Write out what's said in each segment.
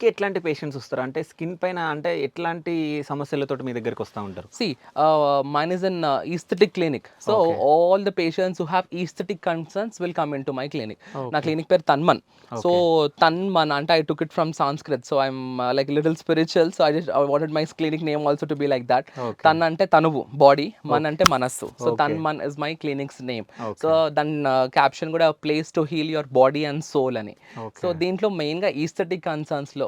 ఎట్లాంటి పేషెంట్స్ వస్తారు? అంటే స్కిన్ పైన అంటే ఎట్లాంటి సమస్యలతోటి మీ దగ్గరికొస్తా ఉంటారు? See, mine is an aesthetic clinic. So okay. all the patients who have aesthetic concerns will come into my clinic. నా ఓకే. క్లినిక్ పేరు తన్మన్. So okay. తన్మన్ అంటే I took it from Sanskrit. So I'm like little spiritual. So I wanted my clinic name also to be like that. Okay. తన్ అంటే తనువు body, మన్ okay. అంటే మనస్సు. So okay. Tanman is my clinic's name. So okay. దాని caption కూడా place to heal your body and soul అని. So okay. దీంట్లో మెయిన్గా ఈస్థెటిక్ కన్సర్న్స్లో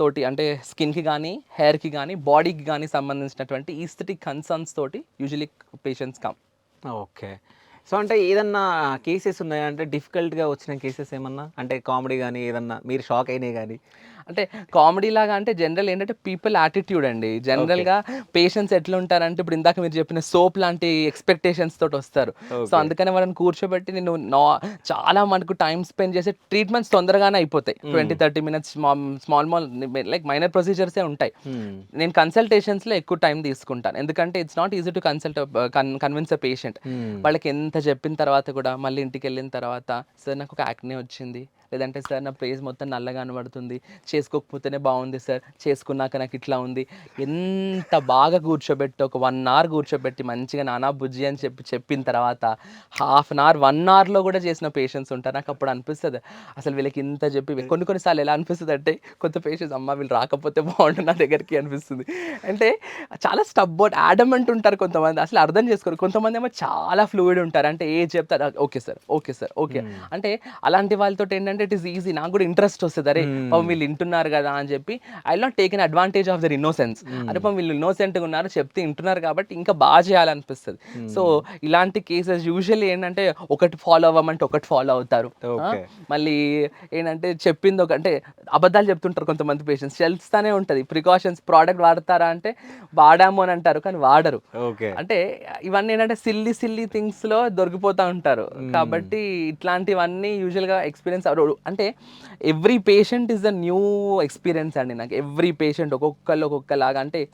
తోటి అంటే స్కిన్కి కానీ హెయిర్కి కానీ బాడీకి కానీ సంబంధించినటువంటి ఈస్థెటిక్ కన్సర్న్స్ తోటి usually patients come. Okay. So, అంటే ఏదన్నా కేసెస్ ఉన్నాయా? అంటే డిఫికల్ట్‌గా వచ్చిన కేసెస్ ఏమన్నా? అంటే కామెడీ గాని, ఏదన్నా మీరు షాక్ అయినయి గాని? అంటే కామెడీ లాగా అంటే జనరల్ ఏంటంటే పీపుల్ యాటిట్యూడ్ అండి. ఓకే. జనరల్‌గా పేషెంట్స్ ఎట్లుంటారంటే ఇప్పుడు ఇందాక మీరు చెప్పిన సోప్ లాంటి ఎక్స్‌పెక్టేషన్స్ తోటి వస్తారు. So okay. అందుకనే వాళ్ళని కూర్చోబెట్టి నేను చాలా మటుకు టైమ్ స్పెండ్ చేసి ట్రీట్మెంట్స్ తొందరగానే అయిపోతాయి. హ్మ్. 20, 30 మినిట్స్ స్మాల్ లైక్ మైనర్ ప్రొసీజర్సే ఉంటాయి. హ్మ్. నేను కన్సల్టేషన్స్‌లో ఎక్కువ టైం తీసుకుంటాను. ఎందుకంటే it's not easy to convince a patient. హ్మ్. వాళ్ళకి ఎంత చెప్పిన తర్వాత కూడా మళ్ళీ ఇంటికెళ్ళిన తర్వాత సార్ నాకు ఒక యాక్నే వచ్చింది. లేదంటే సార్ నా ఫేస్ మొత్తం నల్లగా కనబడుతుంది. చేసుకోకపోతేనే బాగుంది సార్. చేసుకున్నాక నాకు ఇట్లా ఉంది. ఎంత బాగా కూర్చోబెట్టి ఒక 1 అవర్ కూర్చోబెట్టి మంచిగా నానా బుజ్జి అని చెప్పిన తర్వాత హాఫ్ అన్ అవర్, 1 అవర్‌లో కూడా చేసిన పేషెంట్స్ ఉంటారు. నాకు అప్పుడు అనిపిస్తది అసలు వీళ్ళకి ఇంత చెప్పి కొన్ని సార్లు ఎలా అనిపిస్తదంటే కొంత పేషెంట్స్ అమ్మ వీళ్ళు రాకపోతే బాగుండు నా దగ్గరికి అనిపిస్తుంది. అంటే చాలా యాడమెంట్ ఉంటారు కొంతమంది. అసలు అర్థం చేసుకోరు. కొంతమందేమో చాలా ఫ్లూయిడ్ ఉంటారు. అంటే ఏది చెప్తే అది okay sir, okay sir, okay. హ్మ్. అంటే అలాంటి వాళ్ళతోటి ఏంటంటే ఇట్ ఈస్ ఈజీ. నాకు కూడా ఇంట్రెస్ట్ వస్తది. అరే పాపం హ్మ్. వీళ్ళు వింటున్నారు కదా అని చెప్పి I will not take an advantage of their innocence. హ్మ్. అరే పాపం వీళ్ళు ఇన్నోసెంట్‌గా ఉన్నారు చెప్తే వింటున్నారు కాబట్టి ఇంకా బాగా చేయాలనిపిస్తది. సో హ్మ్. ఇలాంటి కేసెస్ యూజువల్లీ ఏంటంటే ఒకటి ఫాలో అవ్వమంటే ఒకటి ఫాలో అవుతారు. ఆ! ఓకే. మళ్ళీ ఏంటంటే చెప్పింది ఒక అంటే అబద్ధాలు చెప్తుంటారు కొంతమంది పేషెంట్స్. తెలుస్తానే ఉంటది. ప్రికాషన్స్ ప్రోడక్ట్ వాడతారా అంటే వాడాము అని అంటారు. కానీ వాడరు. ఓకే. అంటే ఇవన్నీ ఏంటంటే సిల్లీ థింగ్స్‌లో దొరికిపోతా ఉంటారు. హ్మ్. కాబట్టి ఇట్లాంటివన్నీ యూజువల్‌గా ఎక్స్‌పీరియన్స్ అంటే every patient is a new experience అండి నాకు. ఎవ్రీ పేషెంట్ ఒక్కొక్కళ్ళు ఒక్కొక్కలాగా అంటే